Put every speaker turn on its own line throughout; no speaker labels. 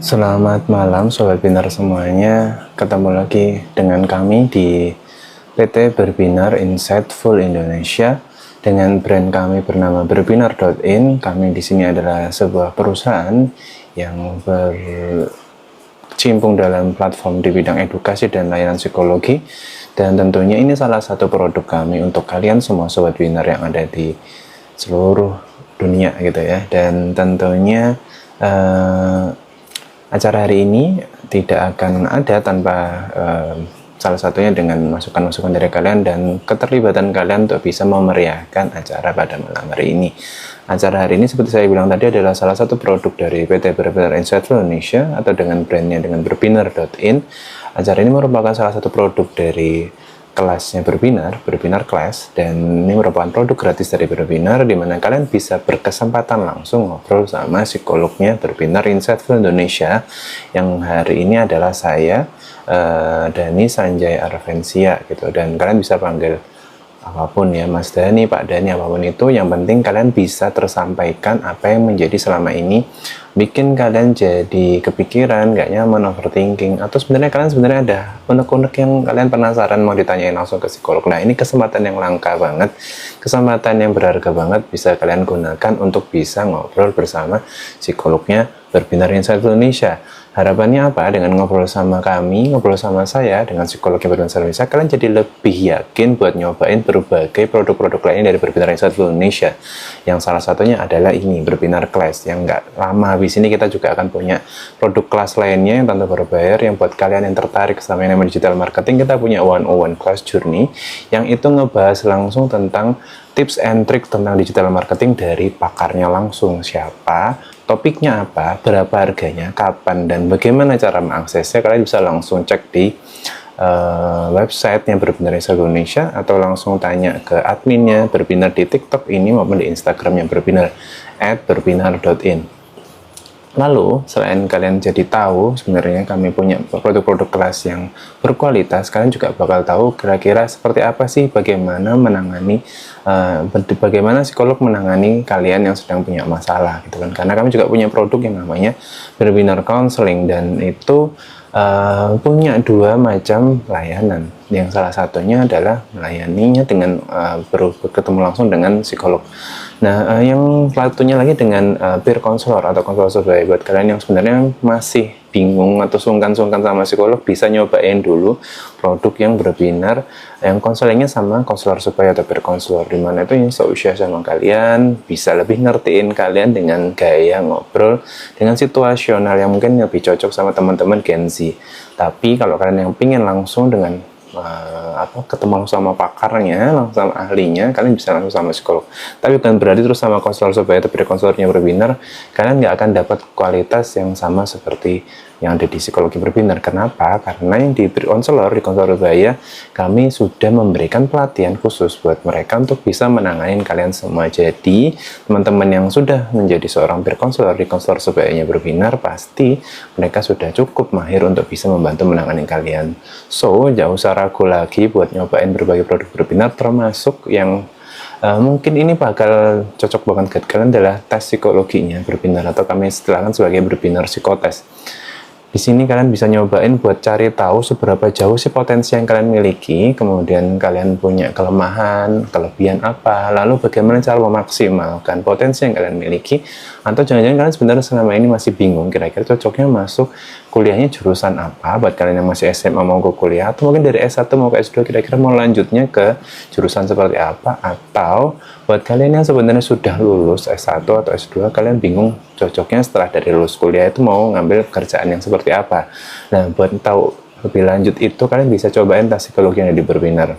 Selamat malam Sobat Binar semuanya. Ketemu lagi dengan kami di PT Berbinar Insightful Indonesia dengan brand kami bernama berbinar.in. Kami di sini adalah sebuah perusahaan yang berkecimpung dalam platform di bidang edukasi dan layanan psikologi, dan tentunya ini salah satu produk kami untuk kalian semua Sobat Binar yang ada di seluruh dunia gitu ya. Dan tentunya acara hari ini tidak akan ada tanpa salah satunya dengan masukan-masukan dari kalian dan keterlibatan kalian untuk bisa memeriahkan acara pada malam hari ini. Acara hari ini seperti saya bilang tadi adalah salah satu produk dari PT Berbinar Insightful Indonesia atau dengan brandnya dengan berbinar.in. Acara ini merupakan salah satu produk dari kelasnya Berbinar Class, dan ini merupakan produk gratis dari Berbinar di mana kalian bisa berkesempatan langsung ngobrol sama psikolognya Berbinar Insightful Indonesia yang hari ini adalah saya, Dani Sanjay Arvensia gitu, dan kalian bisa panggil apapun ya, Mas Dani, Pak Dani, apapun itu, yang penting kalian bisa tersampaikan apa yang menjadi selama ini bikin kalian jadi kepikiran, gak nyaman, overthinking, atau sebenarnya kalian ada unek-unek yang kalian penasaran mau ditanyain langsung ke psikolog. Nah, ini kesempatan yang langka banget, kesempatan yang berharga banget bisa kalian gunakan untuk bisa ngobrol bersama psikolognya Berbinar Insightful Indonesia. Harapannya apa? Dengan ngobrol sama kami, ngobrol sama saya, dengan psikolog yang Berbinar Indonesia, kalian jadi lebih yakin buat nyobain berbagai produk-produk lainnya dari Berbinar Insightful Indonesia. Yang salah satunya adalah ini, Berbinar Class, yang nggak lama habis ini kita juga akan punya produk kelas lainnya yang tanpa berbayar, yang buat kalian yang tertarik sama yang namanya digital marketing. Kita punya 101 Class Journey, yang itu ngebahas langsung tentang tips and trick tentang digital marketing dari pakarnya langsung, siapa, topiknya apa, berapa harganya, kapan, dan bagaimana cara mengaksesnya. Kalian bisa langsung cek di websitenya Berbinar Indonesia, atau langsung tanya ke adminnya Berbinar di TikTok ini maupun di Instagramnya Berbinar @berbinar.in. Lalu, selain kalian jadi tahu sebenarnya kami punya produk-produk kelas yang berkualitas, kalian juga bakal tahu kira-kira seperti apa sih bagaimana menangani, bagaimana psikolog menangani kalian yang sedang punya masalah gitu kan. Karena kami juga punya produk yang namanya Berbinar Counseling, dan itu punya dua macam layanan. Yang salah satunya adalah melayaninya dengan bertemu langsung dengan psikolog. Nah, yang satunya lagi dengan peer counselor atau konselor sebaya. Buat kalian yang sebenarnya masih bingung atau sungkan-sungkan sama psikolog, bisa nyobain dulu produk yang Berbinar, yang konselingnya sama konselor sebaya atau peer counselor, dimana itu yang seusia sama kalian, bisa lebih ngertiin kalian dengan gaya ngobrol, dengan situasional yang mungkin lebih cocok sama teman-teman Gen Z. Tapi kalau kalian yang pingin langsung dengan ketemu langsung sama pakarnya, langsung sama ahlinya, kalian bisa langsung sama psikolog. Tapi bukan berarti terus sama konselor sebaya atau konselornya Berbinar kalian nggak akan dapat kualitas yang sama seperti yang ada di psikologi Berbinar. Kenapa? Karena yang di konselor sebaya kami sudah memberikan pelatihan khusus buat mereka untuk bisa menangani kalian semua. Jadi teman-teman yang sudah menjadi seorang peer counselor di konselor sebayanya Berbinar, pasti mereka sudah cukup mahir untuk bisa membantu menangani kalian. So, jangan usah ragu lagi buat nyobain berbagai produk Berbinar, termasuk yang mungkin ini bakal cocok banget buat kalian adalah tes psikologinya Berbinar, atau kami istilahkan sebagai Berbinar Psikotes. Di sini kalian bisa nyobain buat cari tahu seberapa jauh sih potensi yang kalian miliki, kemudian kalian punya kelemahan, kelebihan apa, lalu bagaimana cara memaksimalkan potensi yang kalian miliki. Atau jangan-jangan kalian sebenarnya selama ini masih bingung kira-kira cocoknya masuk kuliahnya jurusan apa, buat kalian yang masih SMA mau ke kuliah, atau mungkin dari S1 mau ke S2 kira-kira mau lanjutnya ke jurusan seperti apa. Atau buat kalian yang sebenarnya sudah lulus S1 atau S2, kalian bingung cocoknya setelah dari lulus kuliah itu mau ngambil pekerjaan yang seperti apa. Nah, buat tahu lebih lanjut itu kalian bisa cobain tes psikologi yang ada di Berbinar.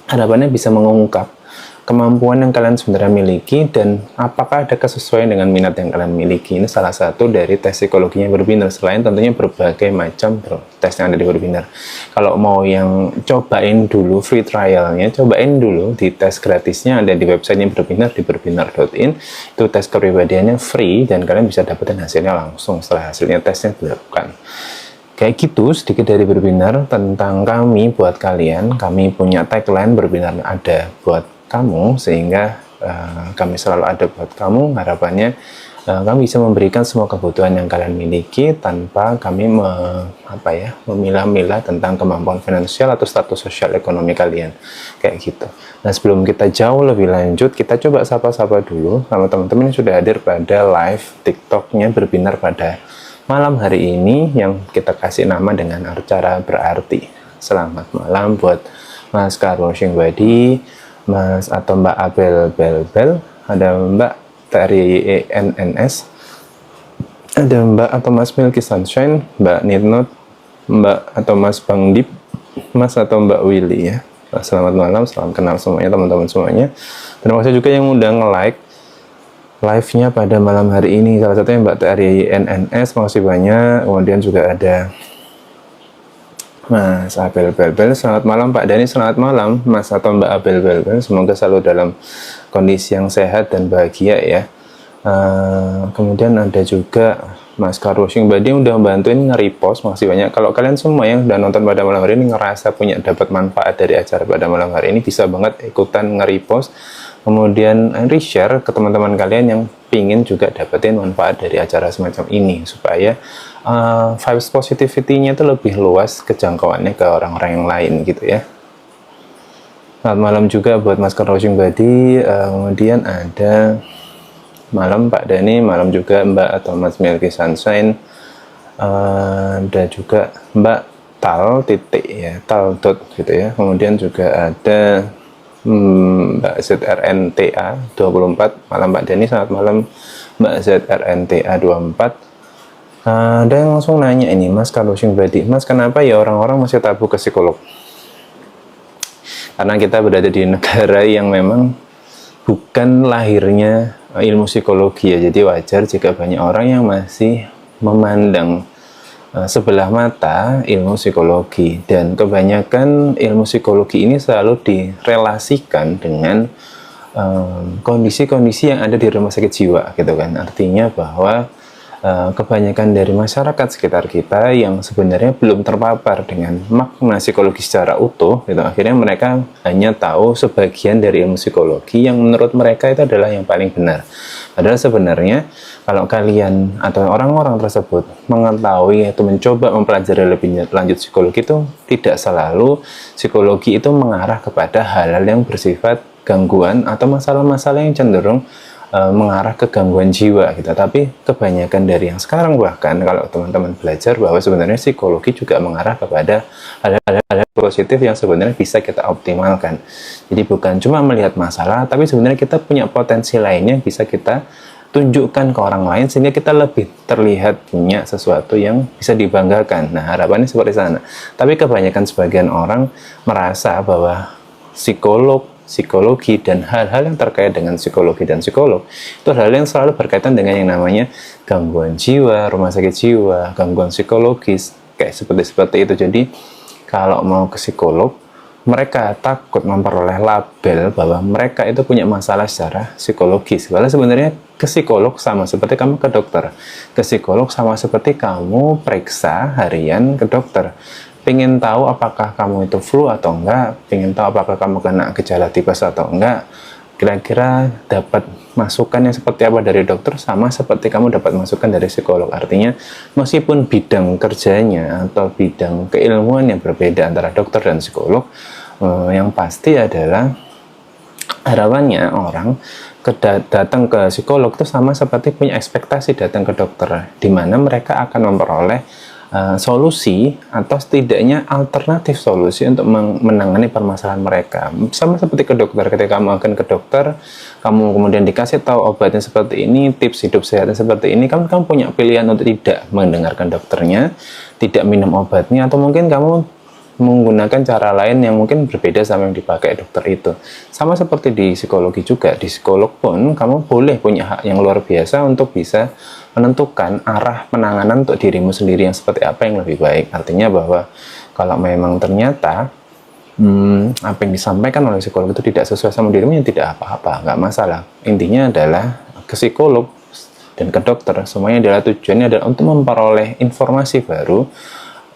Harapannya bisa mengungkap kemampuan yang kalian sebenarnya miliki dan apakah ada kesesuaian dengan minat yang kalian miliki. Ini salah satu dari tes psikologinya Berbinar, selain tentunya berbagai macam tes yang ada di Berbinar. Kalau mau yang cobain dulu free trialnya, cobain dulu di tes gratisnya ada di websitenya Berbinar di berbinar.in. Itu tes kepribadiannya free dan kalian bisa dapetin hasilnya langsung setelah hasilnya tesnya dilakukan. Kayak gitu sedikit dari Berbinar tentang kami buat kalian. Kami punya tagline Berbinar ada buat kamu, sehingga kami selalu ada buat kamu. Harapannya kami bisa memberikan semua kebutuhan yang kalian miliki tanpa kami memilah-milah tentang kemampuan finansial atau status sosial ekonomi kalian, kayak gitu. Nah, sebelum kita jauh lebih lanjut, kita coba sapa-sapa dulu sama teman-teman yang sudah hadir pada live TikToknya Berbinar pada malam hari ini, yang kita kasih nama dengan acara berarti. Selamat malam buat Mas Car Washing Body, Mas atau Mbak Abel Bel, ada Mbak Tari ENNS, ada Mbak atau Mas Milky Sunshine, Mbak Nirnot, Mbak atau Mas Bang Dip, Mas atau Mbak Willy ya. Selamat malam, salam kenal semuanya teman-teman semuanya. Terima kasih juga yang udah nge-like live-nya pada malam hari ini. Salah satunya Mbak Tari ENNS, makasih banyak. Kemudian juga ada Mas Abel Bel, selamat malam Pak Dani, selamat malam Mas atau Mbak Abel Bel, semoga selalu dalam kondisi yang sehat dan bahagia ya. Kemudian ada juga Mas Car Washing Body yang udah bantuin nge-repost, makasih banyak. Kalau kalian semua yang udah nonton pada malam hari ini ngerasa punya dapat manfaat dari acara pada malam hari ini, bisa banget ikutan nge-repost, kemudian reshare ke teman-teman kalian yang pingin juga dapetin manfaat dari acara semacam ini, supaya vibes positivity-nya itu lebih luas kejangkauannya ke orang-orang yang lain gitu ya. Selamat malam juga buat Mas Car Washing Body. Kemudian ada malam Pak Dani, malam juga Mbak atau Mas Milky Sunshine. Ada juga Mbak Tal titik ya, Tal dot gitu ya. Kemudian juga ada Mbak ZRNTA 24, malam Pak Dani, selamat malam Mbak ZRNTA 24. Ada yang langsung nanya ini, Mas Car Washing Body, Mas kenapa ya orang-orang masih tabu ke psikolog? Karena kita berada di negara yang memang bukan lahirnya ilmu psikologi ya, jadi wajar jika banyak orang yang masih memandang sebelah mata ilmu psikologi, dan kebanyakan ilmu psikologi ini selalu direlasikan dengan kondisi-kondisi yang ada di rumah sakit jiwa gitu kan. Artinya bahwa kebanyakan dari masyarakat sekitar kita yang sebenarnya belum terpapar dengan makna psikologi secara utuh gitu, akhirnya mereka hanya tahu sebagian dari ilmu psikologi yang menurut mereka itu adalah yang paling benar. Padahal sebenarnya kalau kalian atau orang-orang tersebut mengetahui atau mencoba mempelajari lebih lanjut psikologi, itu tidak selalu psikologi itu mengarah kepada hal-hal yang bersifat gangguan atau masalah-masalah yang cenderung mengarah ke gangguan jiwa gitu. Tapi kebanyakan dari yang sekarang, bahkan kalau teman-teman belajar bahwa sebenarnya psikologi juga mengarah kepada hal-hal positif yang sebenarnya bisa kita optimalkan. Jadi bukan cuma melihat masalah, tapi sebenarnya kita punya potensi lainnya bisa kita tunjukkan ke orang lain sehingga kita lebih terlihat punya sesuatu yang bisa dibanggakan. Nah, harapannya seperti sana. Tapi kebanyakan sebagian orang merasa bahwa psikologi dan hal-hal yang terkait dengan psikologi dan psikolog itu hal yang selalu berkaitan dengan yang namanya gangguan jiwa, rumah sakit jiwa, gangguan psikologis, kayak seperti itu. Jadi kalau mau ke psikolog, mereka takut memperoleh label bahwa mereka itu punya masalah secara psikologis. Padahal sebenarnya ke psikolog sama seperti kamu ke dokter. Ke psikolog sama seperti kamu periksa harian ke dokter. Pengen tahu apakah kamu itu flu atau enggak, pengen tahu apakah kamu kena gejala tipes atau enggak, kira-kira dapat masukan yang seperti apa dari dokter, sama seperti kamu dapat masukan dari psikolog. Artinya meskipun bidang kerjanya atau bidang keilmuan yang berbeda antara dokter dan psikolog, yang pasti adalah harapannya orang datang ke psikolog itu sama seperti punya ekspektasi datang ke dokter, di mana mereka akan memperoleh solusi atau setidaknya alternatif solusi untuk menangani permasalahan mereka. Sama seperti ke dokter, ketika kamu akan ke dokter, kamu kemudian dikasih tahu obatnya seperti ini, tips hidup sehatnya seperti ini, kamu punya pilihan untuk tidak mendengarkan dokternya, tidak minum obatnya, atau mungkin kamu menggunakan cara lain yang mungkin berbeda sama yang dipakai dokter itu. Sama seperti di psikologi juga, di psikolog pun kamu boleh punya hak yang luar biasa untuk bisa menentukan arah penanganan untuk dirimu sendiri yang seperti apa yang lebih baik. Artinya bahwa kalau memang ternyata apa yang disampaikan oleh psikolog itu tidak sesuai sama dirimu, yang tidak apa-apa, nggak masalah. Intinya adalah ke psikolog dan ke dokter, semuanya adalah tujuannya adalah untuk memperoleh informasi baru,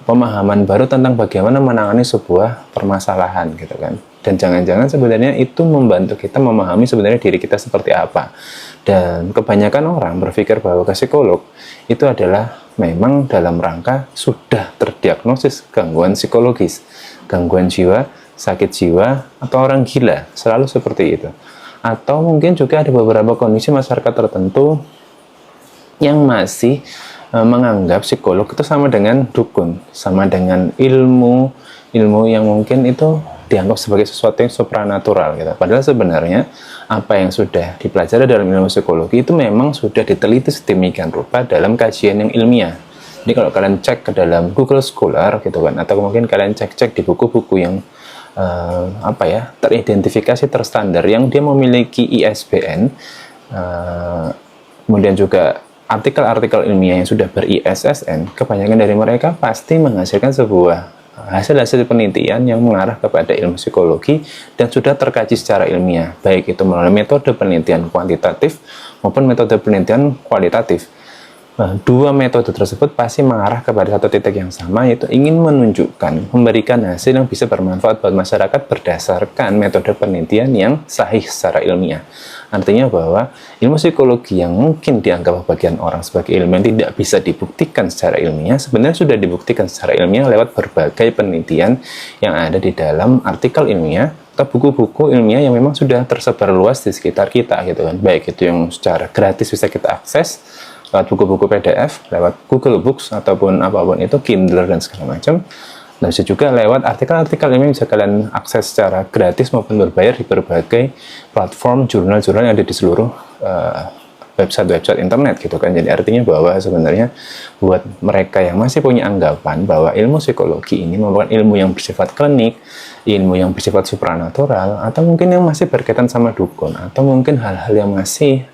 pemahaman baru tentang bagaimana menangani sebuah permasalahan gitu kan. Dan jangan-jangan sebenarnya itu membantu kita memahami sebenarnya diri kita seperti apa. Dan kebanyakan orang berpikir bahwa ke psikolog itu adalah memang dalam rangka sudah terdiagnosis gangguan psikologis, gangguan jiwa, sakit jiwa, atau orang gila, selalu seperti itu. Atau mungkin juga ada beberapa kondisi masyarakat tertentu yang masih menganggap psikolog itu sama dengan dukun, sama dengan ilmu yang mungkin itu dianggap sebagai sesuatu yang supranatural gitu. Padahal sebenarnya apa yang sudah dipelajari dalam ilmu psikologi itu memang sudah diteliti sedemikian rupa dalam kajian yang ilmiah. Jadi kalau kalian cek ke dalam Google Scholar gitu kan, atau mungkin kalian cek-cek di buku-buku yang teridentifikasi terstandar yang dia memiliki ISBN, kemudian juga artikel-artikel ilmiah yang sudah ber-ISSN, kebanyakan dari mereka pasti menghasilkan sebuah hasil-hasil penelitian yang mengarah kepada ilmu psikologi dan sudah terkaji secara ilmiah, baik itu melalui metode penelitian kuantitatif maupun metode penelitian kualitatif. Dua metode tersebut pasti mengarah kepada satu titik yang sama, yaitu ingin menunjukkan, memberikan hasil yang bisa bermanfaat buat masyarakat berdasarkan metode penelitian yang sahih secara ilmiah. Artinya bahwa ilmu psikologi yang mungkin dianggap bagian orang sebagai ilmu yang tidak bisa dibuktikan secara ilmiah, sebenarnya sudah dibuktikan secara ilmiah lewat berbagai penelitian yang ada di dalam artikel ilmiah atau buku-buku ilmiah yang memang sudah tersebar luas di sekitar kita gitu kan. Baik itu yang secara gratis bisa kita akses lewat buku-buku PDF, lewat Google Books, ataupun apapun itu, Kindle dan segala macam. Dan bisa juga lewat artikel-artikel ini bisa kalian akses secara gratis maupun berbayar di berbagai platform jurnal-jurnal yang ada di seluruh website-website internet gitu kan. Jadi artinya bahwa sebenarnya buat mereka yang masih punya anggapan bahwa ilmu psikologi ini merupakan ilmu yang bersifat klinik, ilmu yang bersifat supranatural, atau mungkin yang masih berkaitan sama dukun, atau mungkin hal-hal yang masih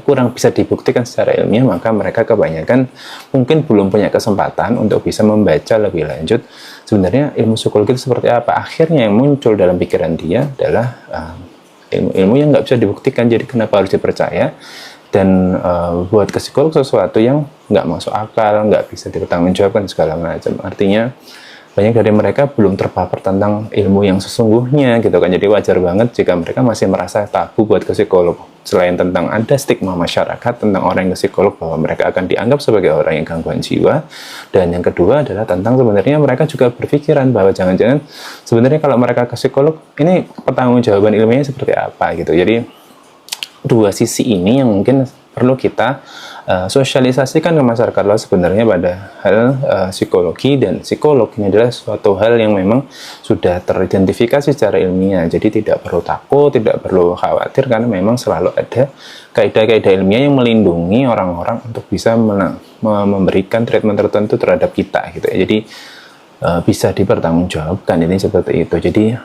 kurang bisa dibuktikan secara ilmiah, maka mereka kebanyakan mungkin belum punya kesempatan untuk bisa membaca lebih lanjut sebenarnya ilmu psikologi itu seperti apa. Akhirnya yang muncul dalam pikiran dia adalah ilmu-ilmu yang nggak bisa dibuktikan, jadi kenapa harus dipercaya, dan buat ke psikolog sesuatu yang nggak masuk akal, nggak bisa dipertanggungjawabkan segala macam. Artinya banyak dari mereka belum terpapar tentang ilmu yang sesungguhnya gitu kan. Jadi wajar banget jika mereka masih merasa tabu buat ke psikolog. Selain tentang ada stigma masyarakat tentang orang yang ke psikolog bahwa mereka akan dianggap sebagai orang yang gangguan jiwa, dan yang kedua adalah tentang sebenarnya mereka juga berpikiran bahwa jangan-jangan sebenarnya kalau mereka ke psikolog ini pertanggungjawaban ilmiahnya seperti apa gitu. Jadi dua sisi ini yang mungkin perlu kita sosialisasikan ke masyarakat luas sebenarnya pada hal psikologi, dan psikolog ini adalah suatu hal yang memang sudah teridentifikasi secara ilmiah. Jadi tidak perlu takut, tidak perlu khawatir, karena memang selalu ada kaidah-kaidah ilmiah yang melindungi orang-orang untuk bisa memberikan treatment tertentu terhadap kita gitu ya. Jadi bisa dipertanggungjawabkan, ini seperti itu. Jadi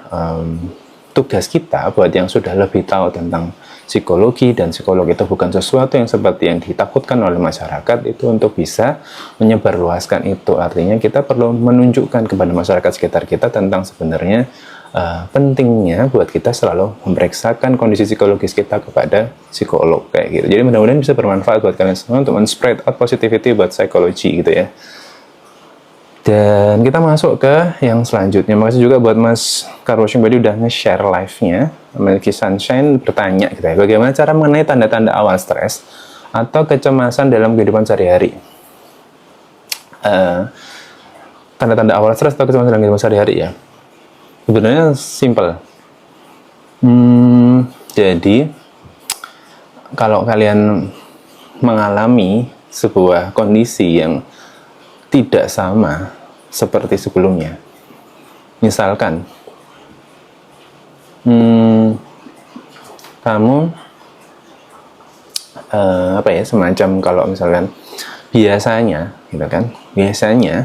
tugas kita buat yang sudah lebih tahu tentang psikologi, dan psikolog itu bukan sesuatu yang seperti yang ditakutkan oleh masyarakat, itu untuk bisa menyebarluaskan itu. Artinya kita perlu menunjukkan kepada masyarakat sekitar kita tentang sebenarnya pentingnya buat kita selalu memeriksakan kondisi psikologis kita kepada psikolog kayak gitu. Jadi mudah-mudahan bisa bermanfaat buat kalian semua untuk men-spread out positivity buat psikologi gitu ya. Dan kita masuk ke yang selanjutnya. Makasih juga buat Mas Karwoshing Badi udah nge-share live-nya. Memiliki Sunshine bertanya gitu ya, bagaimana cara mengenai tanda-tanda awal stres atau kecemasan dalam kehidupan sehari-hari? Tanda-tanda awal stres atau kecemasan dalam kehidupan sehari-hari ya? Sebenarnya simple. Jadi kalau kalian mengalami sebuah kondisi yang tidak sama seperti sebelumnya, misalkan kamu semacam, kalau misalkan biasanya gitu kan, biasanya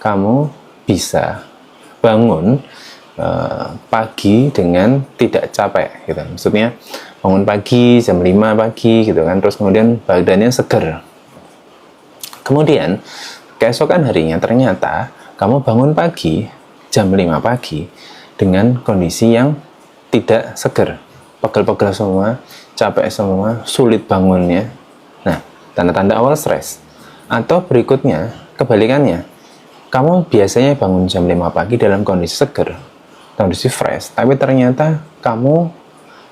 kamu bisa bangun pagi dengan tidak capek gitu. Maksudnya bangun pagi jam 5 pagi gitu kan, terus kemudian badannya seger. Kemudian keesokan harinya ternyata kamu bangun pagi jam 5 pagi dengan kondisi yang tidak seger, pegel-pegel semua, capek semua, sulit bangunnya. Nah, tanda-tanda awal stres. Atau berikutnya, kebalikannya, kamu biasanya bangun jam 5 pagi dalam kondisi seger, kondisi fresh, tapi ternyata kamu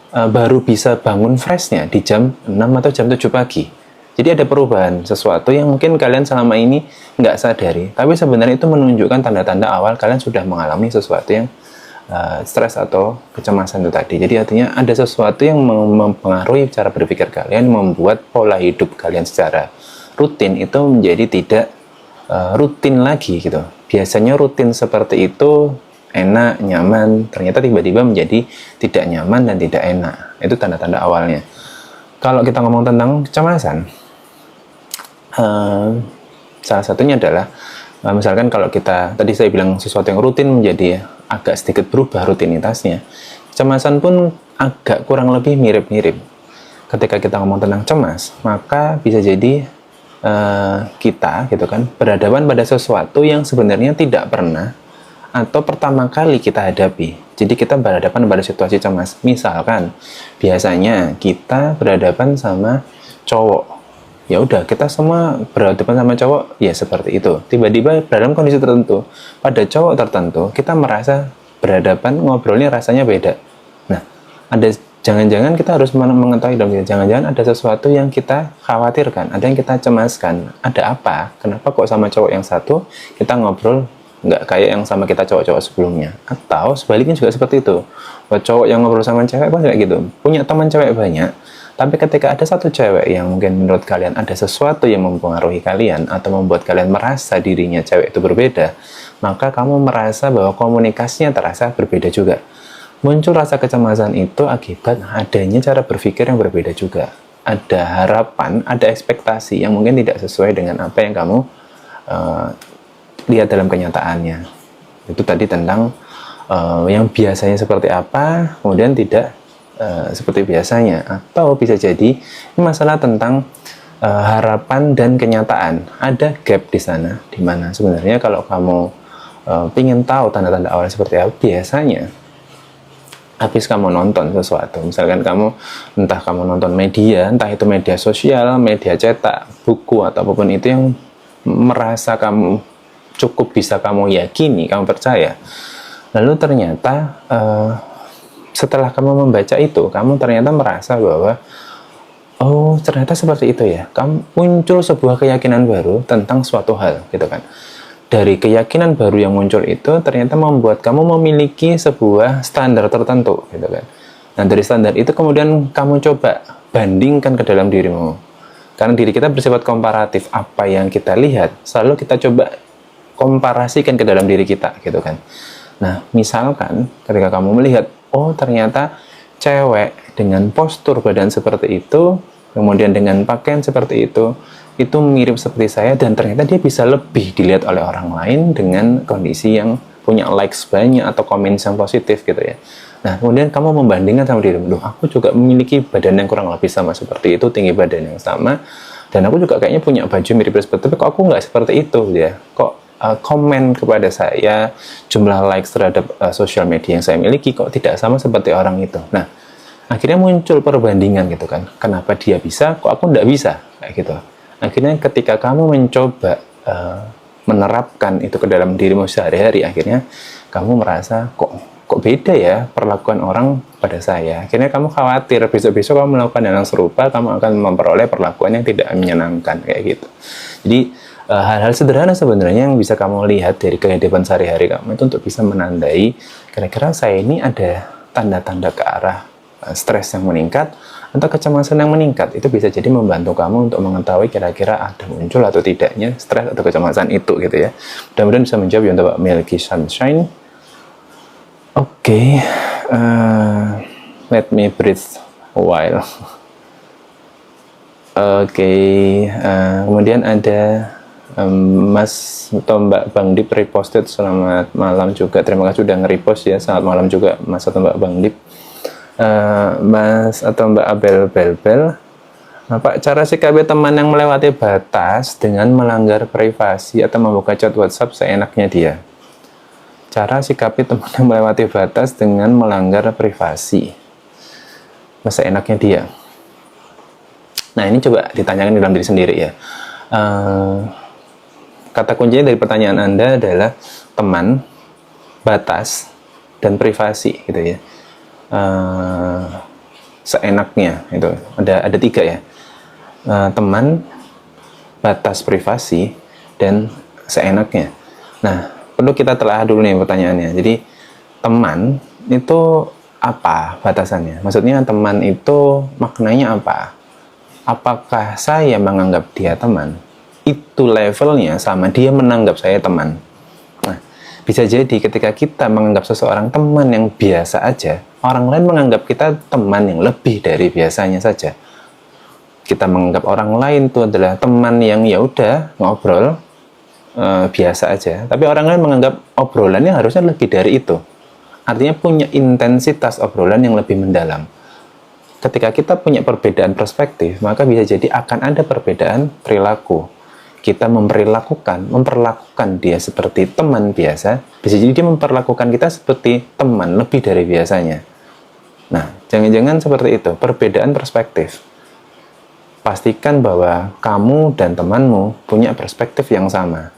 baru bisa bangun freshnya di jam 6 atau jam 7 pagi. Jadi ada perubahan, sesuatu yang mungkin kalian selama ini nggak sadari, tapi sebenarnya itu menunjukkan tanda-tanda awal kalian sudah mengalami sesuatu yang stres atau kecemasan itu tadi. Jadi artinya ada sesuatu yang mempengaruhi cara berpikir kalian, membuat pola hidup kalian secara rutin itu menjadi tidak rutin lagi gitu. Biasanya rutin seperti itu enak, nyaman, ternyata tiba-tiba menjadi tidak nyaman dan tidak enak. Itu tanda-tanda awalnya. Kalau kita ngomong tentang kecemasan, salah satunya adalah misalkan kalau kita tadi saya bilang sesuatu yang rutin menjadi agak sedikit berubah rutinitasnya, kecemasan pun agak kurang lebih mirip-mirip. Ketika kita ngomong tentang cemas, maka bisa jadi kita gitu kan berhadapan pada sesuatu yang sebenarnya tidak pernah atau pertama kali kita hadapi. Jadi kita berhadapan pada situasi cemas. Misalkan biasanya kita berhadapan sama cowok, ya udah kita semua berhadapan sama cowok ya seperti itu. Tiba-tiba dalam kondisi tertentu pada cowok tertentu kita merasa berhadapan, ngobrolnya rasanya beda. Nah, ada jangan-jangan kita harus mengetahui dong, jangan-jangan ada sesuatu yang kita khawatirkan, ada yang kita cemaskan. Ada apa? Kenapa kok sama cowok yang satu kita ngobrol nggak kayak yang sama kita cowok-cowok sebelumnya? Atau sebaliknya juga seperti itu, buat cowok yang ngobrol sama cewek pun kayak gitu, punya teman cewek banyak, tapi ketika ada satu cewek yang mungkin menurut kalian ada sesuatu yang mempengaruhi kalian atau membuat kalian merasa dirinya cewek itu berbeda, maka kamu merasa bahwa komunikasinya terasa berbeda juga. Muncul rasa kecemasan itu akibat adanya cara berpikir yang berbeda juga. Ada harapan, ada ekspektasi yang mungkin tidak sesuai dengan apa yang kamu lihat dalam kenyataannya. Itu tadi tentang yang biasanya seperti apa, kemudian tidak seperti biasanya. Atau bisa jadi ini masalah tentang harapan dan kenyataan. Ada gap di sana, di mana sebenarnya kalau kamu ingin tahu tanda-tanda awal seperti apa, biasanya habis kamu nonton sesuatu, misalkan entah kamu nonton media, entah itu media sosial, media cetak, buku, atau apapun itu yang merasa kamu cukup bisa kamu yakini, kamu percaya, lalu ternyata setelah kamu membaca itu, kamu ternyata merasa bahwa oh ternyata seperti itu ya, kamu muncul sebuah keyakinan baru tentang suatu hal gitu kan. Dari keyakinan baru yang muncul itu ternyata membuat kamu memiliki sebuah standar tertentu gitu kan. Nah dari standar itu kemudian kamu coba bandingkan ke dalam dirimu, karena diri kita bersifat komparatif. Apa yang kita lihat selalu kita coba komparasikan ke dalam diri kita gitu kan. Nah misalkan ketika kamu melihat oh ternyata cewek dengan postur badan seperti itu, kemudian dengan pakaian seperti itu mirip seperti saya, dan ternyata dia bisa lebih dilihat oleh orang lain dengan kondisi yang punya likes banyak atau komen yang positif gitu ya. Nah kemudian kamu membandingkan sama dirimu, aku juga memiliki badan yang kurang lebih sama seperti itu, tinggi badan yang sama, dan aku juga kayaknya punya baju mirip seperti itu, tapi kok aku nggak seperti itu ya, kok komen kepada saya, jumlah likes terhadap sosial media yang saya miliki kok tidak sama seperti orang itu. Nah akhirnya muncul perbandingan gitu kan, kenapa dia bisa, kok aku nggak bisa, kayak gitu. Akhirnya ketika kamu mencoba menerapkan itu ke dalam dirimu sehari-hari, akhirnya kamu merasa kok beda ya perlakuan orang pada saya. Akhirnya kamu khawatir besok-besok kamu melakukan hal yang serupa, kamu akan memperoleh perlakuan yang tidak menyenangkan kayak gitu. Jadi hal-hal sederhana sebenarnya yang bisa kamu lihat dari kehidupan sehari-hari kamu itu untuk bisa menandai kira-kira saya ini ada tanda-tanda ke arah stres yang meningkat atau kecemasan yang meningkat. Itu bisa jadi membantu kamu untuk mengetahui kira-kira ada muncul atau tidaknya stres atau kecemasan itu gitu ya. Mudah-mudahan bisa menjawab ya untuk Mbak Milky Sunshine. Oke, let me breathe a while. Oke, kemudian ada Mas atau Mbak Bang Dip reposted, selamat malam juga, terima kasih sudah nge-repost ya, selamat malam juga Mas atau Mbak Bang Dip. Mas atau Mbak Abel Bel, Pak, cara sikapi teman yang melewati batas dengan melanggar privasi atau membuka chat WhatsApp seenaknya dia. Cara sikapi teman yang melewati batas dengan melanggar privasi seenaknya dia. Nah ini coba ditanyakan di dalam diri sendiri ya. Kata kuncinya dari pertanyaan Anda adalah teman, batas, dan privasi gitu ya. Seenaknya itu ada 3 ya. Teman, batas privasi, dan seenaknya. Nah, perlu kita telah dulu nih pertanyaannya. Jadi teman itu apa batasannya? Maksudnya teman itu maknanya apa? Apakah saya menganggap dia teman? Itu levelnya sama dia menganggap saya teman. Nah, bisa jadi ketika kita menganggap seseorang teman yang biasa aja, orang lain menganggap kita teman yang lebih dari biasanya saja. Kita menganggap orang lain itu adalah teman yang ya udah ngobrol biasa aja, tapi orang lain menganggap obrolannya harusnya lebih dari itu. Artinya punya intensitas obrolan yang lebih mendalam. Ketika kita punya perbedaan perspektif, maka bisa jadi akan ada perbedaan perilaku. Kita memperlakukan dia seperti teman biasa, bisa jadi dia memperlakukan kita seperti teman lebih dari biasanya. Nah, jangan-jangan seperti itu, perbedaan perspektif. Pastikan bahwa kamu dan temanmu punya perspektif yang sama.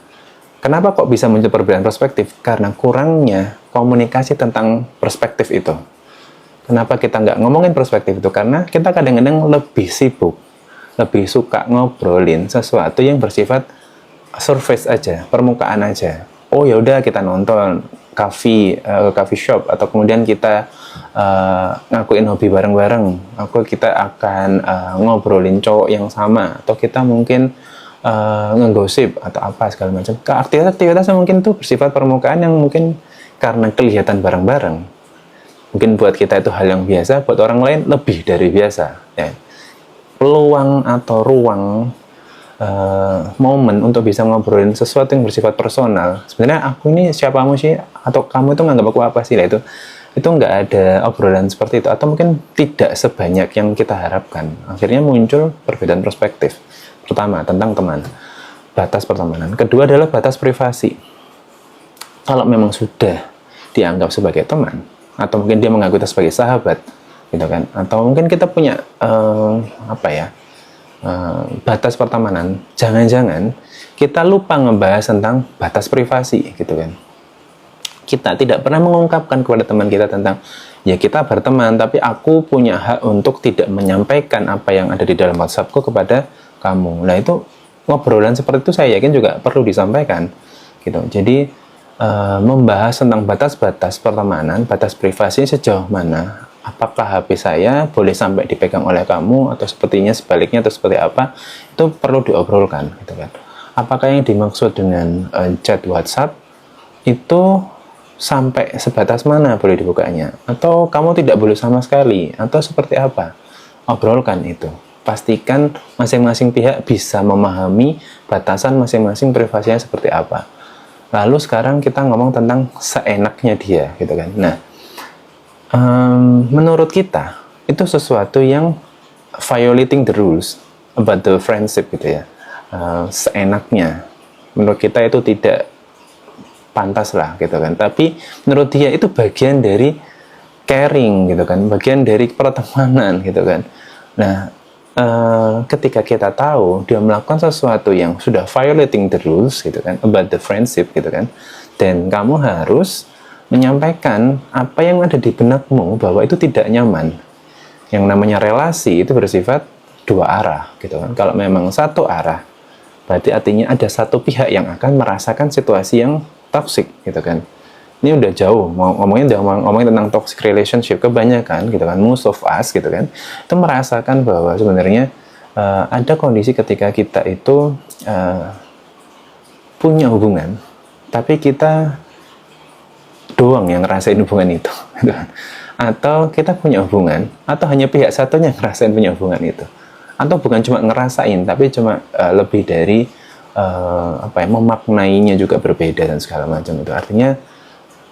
Kenapa kok bisa muncul perbedaan perspektif? Karena kurangnya komunikasi tentang perspektif itu. Kenapa kita nggak ngomongin perspektif itu? Karena kita kadang-kadang lebih sibuk, lebih suka ngobrolin sesuatu yang bersifat surface aja, permukaan aja. Oh ya udah kita nonton coffee shop, atau kemudian kita ngakuin hobi bareng-bareng. Kita akan ngobrolin cowok yang sama, atau kita mungkin ngegosip atau apa segala macam. Aktivitas yang mungkin tuh bersifat permukaan yang mungkin karena kelihatan bareng-bareng. Mungkin buat kita itu hal yang biasa, buat orang lain lebih dari biasa. Ya. Peluang atau ruang momen untuk bisa ngobrolin sesuatu yang bersifat personal. Sebenarnya aku ini siapamu sih? Atau kamu itu nganggap aku apa sih? Lah itu nggak ada obrolan seperti itu, atau mungkin tidak sebanyak yang kita harapkan. Akhirnya muncul perbedaan perspektif. Pertama, tentang teman, batas pertemanan. Kedua adalah batas privasi. Kalau memang sudah dianggap sebagai teman, atau mungkin dia mengaku kita sebagai sahabat, gitu kan? Atau mungkin kita punya batas pertemanan. Jangan-jangan kita lupa ngebahas tentang batas privasi, gitu kan? Kita tidak pernah mengungkapkan kepada teman kita tentang, ya kita berteman, tapi aku punya hak untuk tidak menyampaikan apa yang ada di dalam WhatsAppku kepada kamu. Nah itu ngobrolan seperti itu saya yakin juga perlu disampaikan, gitu. Jadi membahas tentang batas-batas pertemanan, batas privasi sejauh mana, apakah HP saya boleh sampai dipegang oleh kamu, atau sepertinya sebaliknya, atau seperti apa, itu perlu diobrolkan, gitu kan. Apakah yang dimaksud dengan chat WhatsApp itu sampai sebatas mana boleh dibukanya, atau kamu tidak boleh sama sekali, atau seperti apa, obrolkan itu. Pastikan masing-masing pihak bisa memahami batasan masing-masing privasinya seperti apa. Lalu sekarang kita ngomong tentang seenaknya dia, gitu kan. Nah, menurut kita itu sesuatu yang violating the rules about the friendship, gitu ya. Seenaknya, menurut kita itu tidak pantas lah, gitu kan. Tapi menurut dia itu bagian dari caring, gitu kan, bagian dari pertemanan, gitu kan. Nah, ketika kita tahu dia melakukan sesuatu yang sudah violating the rules, gitu kan, about the friendship, gitu kan, dan kamu harus menyampaikan apa yang ada di benakmu bahwa itu tidak nyaman. Yang namanya relasi itu bersifat dua arah, gitu kan. Kalau memang satu arah, berarti artinya ada satu pihak yang akan merasakan situasi yang toxic, gitu kan. Ini udah jauh ngomongin tentang toxic relationship. Kebanyakan, gitu kan, most of us, gitu kan, itu merasakan bahwa sebenarnya ada kondisi ketika kita itu punya hubungan, tapi kita doang yang ngerasain hubungan itu, gitu kan. Atau kita punya hubungan, atau hanya pihak satunya yang ngerasain punya hubungan itu, atau bukan cuma ngerasain, tapi cuma lebih dari memaknainya juga berbeda dan segala macam itu. Artinya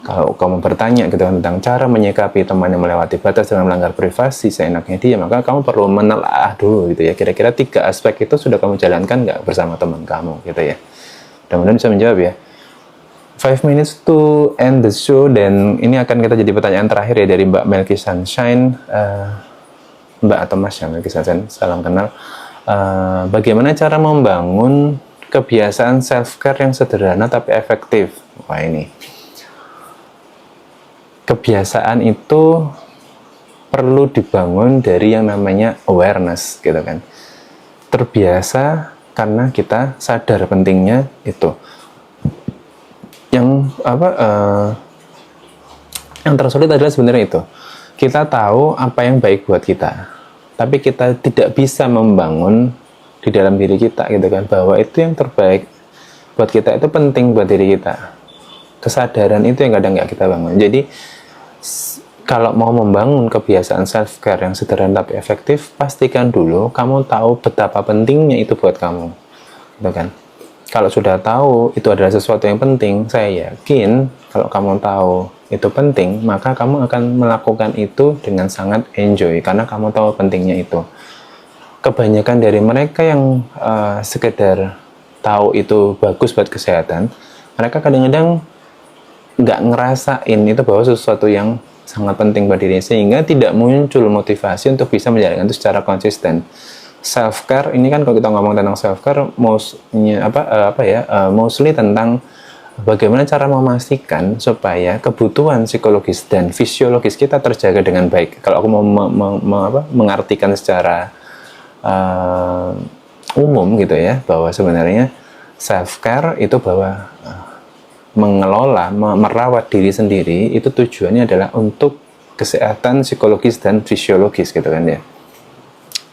kalau kamu bertanya, gitu, tentang cara menyikapi teman yang melewati batas dengan melanggar privasi seenaknya dia, maka kamu perlu menelaah dulu, gitu ya, kira-kira 3 aspek itu sudah kamu jalankan nggak bersama teman kamu, gitu ya. Mudah-mudahan bisa menjawab ya. 5 minutes to end the show, dan ini akan kita jadi pertanyaan terakhir ya dari Mbak Melky Sunshine, Mbak atau Mas ya, Melky Sunshine, salam kenal. Bagaimana cara membangun kebiasaan self-care yang sederhana tapi efektif? Wah, ini kebiasaan itu perlu dibangun dari yang namanya awareness gitu kan. Terbiasa karena kita sadar pentingnya itu. Yang tersulit adalah sebenarnya itu. Kita tahu apa yang baik buat kita, tapi kita tidak bisa membangun di dalam diri kita gitu kan, bahwa itu yang terbaik buat kita, itu penting buat diri kita. Kesadaran itu yang kadang nggak kita bangun. Jadi kalau mau membangun kebiasaan self care yang sederhana tapi efektif, pastikan dulu kamu tahu betapa pentingnya itu buat kamu, gitu kan. Kalau sudah tahu itu adalah sesuatu yang penting, saya yakin kalau kamu tahu itu penting, maka kamu akan melakukan itu dengan sangat enjoy karena kamu tahu pentingnya itu. Kebanyakan dari mereka yang sekedar tahu itu bagus buat kesehatan, mereka kadang-kadang nggak ngerasain itu bahwa sesuatu yang sangat penting buat dirinya, sehingga tidak muncul motivasi untuk bisa menjalankan itu secara konsisten. Self care ini kan, kalau kita ngomong tentang self care, mostly tentang bagaimana cara memastikan supaya kebutuhan psikologis dan fisiologis kita terjaga dengan baik. Kalau aku mau mengartikan secara umum gitu ya, bahwa sebenarnya self care itu bahwa mengelola, merawat diri sendiri itu tujuannya adalah untuk kesehatan psikologis dan fisiologis gitu kan ya.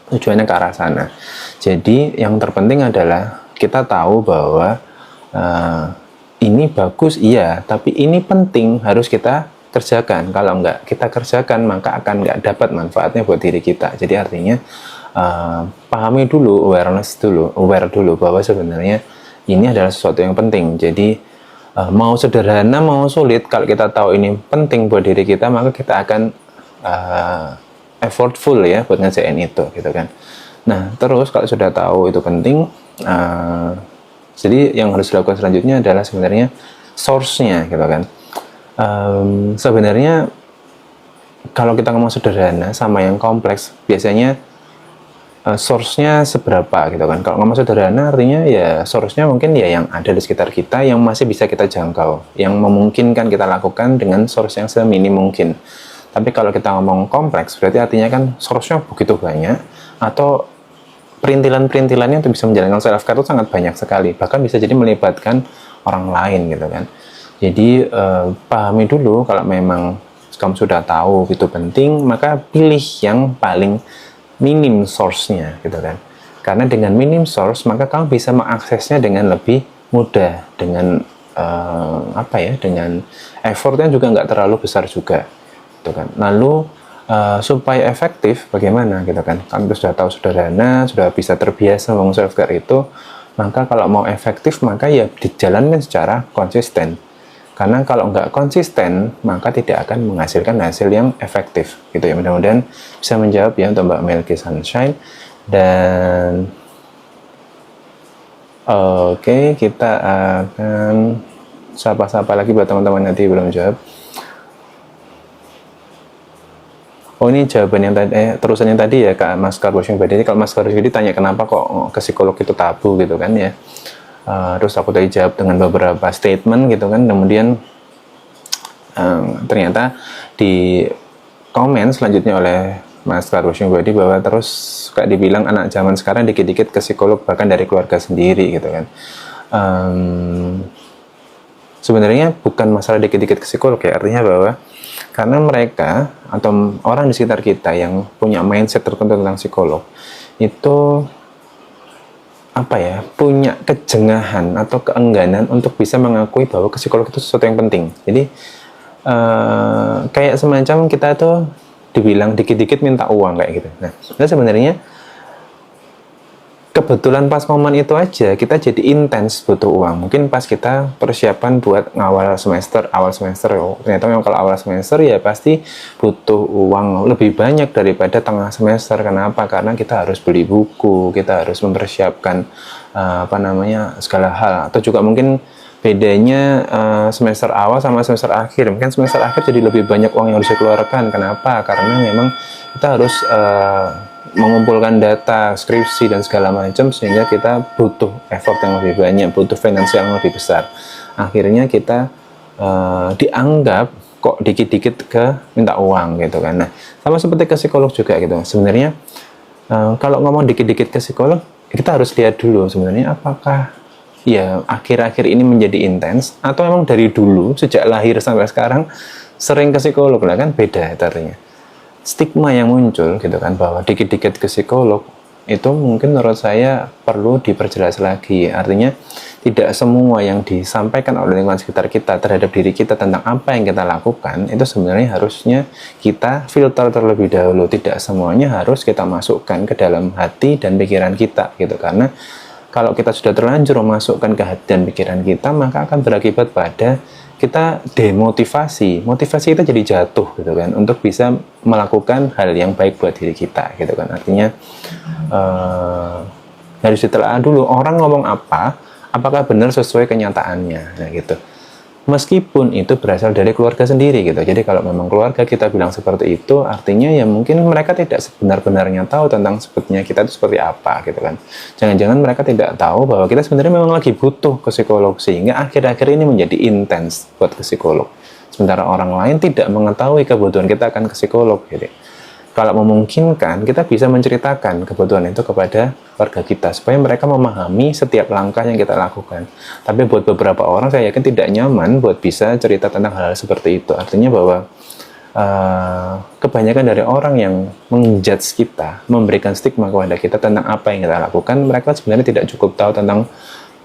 Tujuannya ke arah sana. Jadi yang terpenting adalah kita tahu bahwa ini bagus iya, tapi ini penting, harus kita kerjakan. Kalau enggak kita kerjakan, maka akan enggak dapat manfaatnya buat diri kita. Jadi artinya pahami dulu, aware dulu bahwa sebenarnya ini adalah sesuatu yang penting. Jadi mau sederhana mau sulit, kalau kita tahu ini penting buat diri kita, maka kita akan effortful ya buat ngerjain itu gitu kan. Nah terus kalau sudah tahu itu penting, jadi yang harus dilakukan selanjutnya adalah sebenarnya source-nya gitu kan. Sebenarnya kalau kita ngomong sederhana sama yang kompleks, biasanya source-nya seberapa gitu kan. Kalau ngomong sederhana artinya ya source-nya mungkin ya yang ada di sekitar kita, yang masih bisa kita jangkau, yang memungkinkan kita lakukan dengan source yang seminim mungkin. Tapi kalau kita ngomong kompleks, berarti artinya kan source-nya begitu banyak, atau perintilan-perintilannya untuk bisa menjalankan self care itu sangat banyak sekali, bahkan bisa jadi melibatkan orang lain gitu kan. Jadi pahami dulu, kalau memang kamu sudah tahu itu penting, maka pilih yang paling minim source-nya gitu kan. Karena dengan minim source, maka kamu bisa mengaksesnya dengan lebih mudah, dengan dengan effort yang juga nggak terlalu besar juga gitu kan. Lalu supaya efektif bagaimana gitu kan, kamu sudah tahu sederhana, sudah bisa terbiasa membangun self care itu, maka kalau mau efektif maka ya dijalankan secara konsisten. Karena kalau nggak konsisten maka tidak akan menghasilkan hasil yang efektif gitu ya. Mudah-mudahan bisa menjawab ya untuk Mbak Melky Sunshine. Dan oke, kita akan sapa-sapa lagi buat teman-teman nanti belum jawab. Oh ini jawaban yang tadi, terusan yang tadi ya Kak Mas Karbosyong Badi. Kalau Mas Karbosyong Badi tanya kenapa kok ke psikolog itu tabu gitu kan ya. Terus aku tadi jawab dengan beberapa statement gitu kan. Kemudian ternyata di komen selanjutnya oleh Mas Karbosyong Badi bahwa terus kayak dibilang anak zaman sekarang dikit-dikit ke psikolog, bahkan dari keluarga sendiri gitu kan. Sebenarnya bukan masalah dikit-dikit ke psikolog ya, artinya bahwa karena mereka atau orang di sekitar kita yang punya mindset tertentu tentang psikolog itu punya kejengahan atau keengganan untuk bisa mengakui bahwa ke psikolog itu sesuatu yang penting. Jadi kayak semacam kita tuh dibilang dikit-dikit minta uang kayak gitu. Nah sebenarnya kebetulan pas momen itu aja kita jadi intens butuh uang. Mungkin pas kita persiapan buat awal semester, ternyata memang kalau awal semester ya pasti butuh uang lebih banyak daripada tengah semester. Kenapa? Karena kita harus beli buku, kita harus mempersiapkan segala hal. Atau juga mungkin bedanya semester awal sama semester akhir. Mungkin semester akhir jadi lebih banyak uang yang harus dikeluarkan. Kenapa? Karena memang kita harus mengumpulkan data, skripsi dan segala macam, sehingga kita butuh effort yang lebih banyak, butuh finansial yang lebih besar. Akhirnya kita dianggap kok dikit-dikit ke minta uang gitu kan. Nah, sama seperti ke psikolog juga gitu. Sebenarnya kalau ngomong dikit-dikit ke psikolog, kita harus lihat dulu sebenarnya apakah ya akhir-akhir ini menjadi intens atau memang dari dulu sejak lahir sampai sekarang sering ke psikolog. Lah kan beda artinya. Stigma yang muncul gitu kan bahwa dikit-dikit ke psikolog itu mungkin menurut saya perlu diperjelas lagi. Artinya tidak semua yang disampaikan oleh lingkungan sekitar kita terhadap diri kita tentang apa yang kita lakukan itu sebenarnya harusnya kita filter terlebih dahulu. Tidak semuanya harus kita masukkan ke dalam hati dan pikiran kita gitu. Karena kalau kita sudah terlanjur memasukkan ke hati dan pikiran kita, maka akan berakibat pada kita demotivasi. Motivasi kita jadi jatuh gitu kan untuk bisa melakukan hal yang baik buat diri kita gitu kan. Artinya harus ditelaah dulu orang ngomong apa, apakah benar sesuai kenyataannya. Nah gitu. Meskipun itu berasal dari keluarga sendiri gitu. Jadi kalau memang keluarga kita bilang seperti itu, artinya ya mungkin mereka tidak sebenar-benarnya tahu tentang sebetulnya kita itu seperti apa gitu kan. Jangan-jangan mereka tidak tahu bahwa kita sebenarnya memang lagi butuh ke psikolog, sehingga akhir-akhir ini menjadi intens buat ke psikolog. Sementara orang lain tidak mengetahui kebutuhan kita akan ke psikolog gitu. Kalau memungkinkan, kita bisa menceritakan kebutuhan itu kepada keluarga kita, supaya mereka memahami setiap langkah yang kita lakukan. Tapi buat beberapa orang, saya yakin tidak nyaman buat bisa cerita tentang hal seperti itu. Artinya bahwa kebanyakan dari orang yang menjudge kita, memberikan stigma kepada kita tentang apa yang kita lakukan, mereka sebenarnya tidak cukup tahu tentang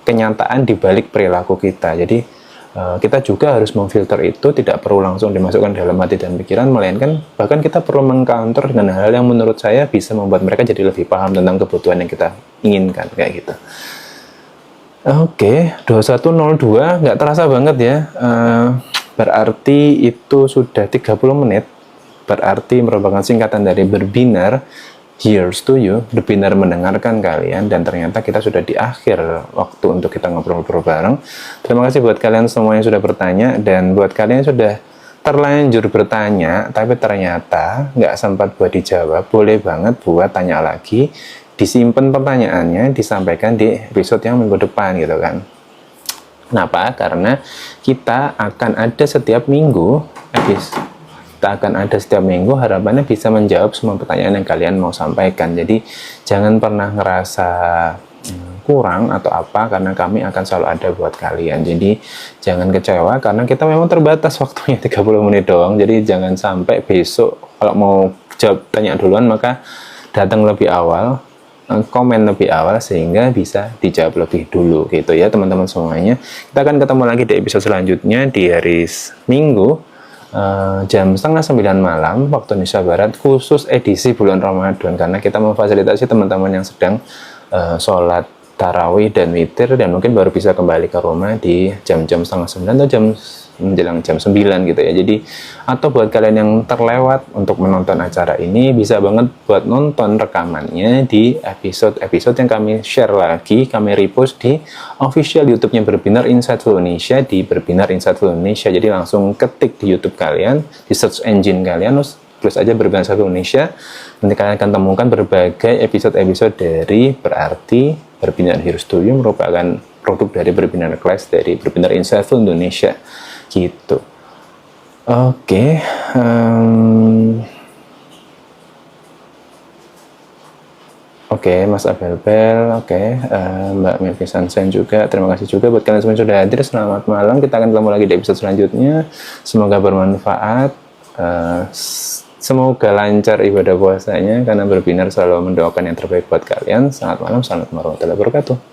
kenyataan di balik perilaku kita. Jadi, kita juga harus memfilter itu, tidak perlu langsung dimasukkan dalam hati dan pikiran, melainkan bahkan kita perlu mengcounter dengan hal yang menurut saya bisa membuat mereka jadi lebih paham tentang kebutuhan yang kita inginkan, kayak gitu. Oke, 2102 nggak terasa banget ya. Berarti itu sudah 30 menit. Berarti merupakan singkatan dari berbinar. Here's to you, berbinar mendengarkan kalian, dan ternyata kita sudah di akhir waktu untuk kita ngobrol-ngobrol bareng. Terima kasih buat kalian semua yang sudah bertanya, dan buat kalian yang sudah terlanjur bertanya tapi ternyata nggak sempat buat dijawab, boleh banget buat tanya lagi, disimpan pertanyaannya, disampaikan di episode yang minggu depan gitu kan. Kenapa? Karena kita akan ada setiap minggu episode. Kita akan ada setiap minggu, harapannya bisa menjawab semua pertanyaan yang kalian mau sampaikan. Jadi jangan pernah ngerasa kurang atau apa, karena kami akan selalu ada buat kalian. Jadi jangan kecewa karena kita memang terbatas waktunya 30 menit doang. Jadi jangan sampai besok kalau mau jawab tanya duluan maka datang lebih awal, komen lebih awal sehingga bisa dijawab lebih dulu gitu ya teman-teman semuanya. Kita akan ketemu lagi di episode selanjutnya di hari Minggu. Jam 8:30 malam waktu Indonesia Barat, khusus edisi bulan Ramadan, karena kita memfasilitasi teman-teman yang sedang sholat tarawih dan witir dan mungkin baru bisa kembali ke rumah di jam-jam 8:30 atau menjelang jam 9 gitu ya. Jadi atau buat kalian yang terlewat untuk menonton acara ini, bisa banget buat nonton rekamannya di episode-episode yang kami share lagi, kami repost di official YouTube-nya Berbinar Insightful Indonesia, di Berbinar Insightful Indonesia. Jadi langsung ketik di YouTube kalian, di search engine kalian, tulis aja Berbinar Insightful Indonesia. Nanti kalian akan temukan berbagai episode-episode dari Berarti Berbinar Heroes Studio, merupakan produk dari Berbinar Class, dari Berbinar Insightful Indonesia gitu. Oke, Mas Abel, Mbak Melvi Sansen juga, terima kasih juga buat kalian semua yang sudah hadir. Selamat malam, kita akan ketemu lagi di episode selanjutnya. Semoga bermanfaat, semoga lancar ibadah puasanya, karena Berbinar selalu mendoakan yang terbaik buat kalian. Selamat malam, assalamualaikum warahmatullahi wabarakatuh.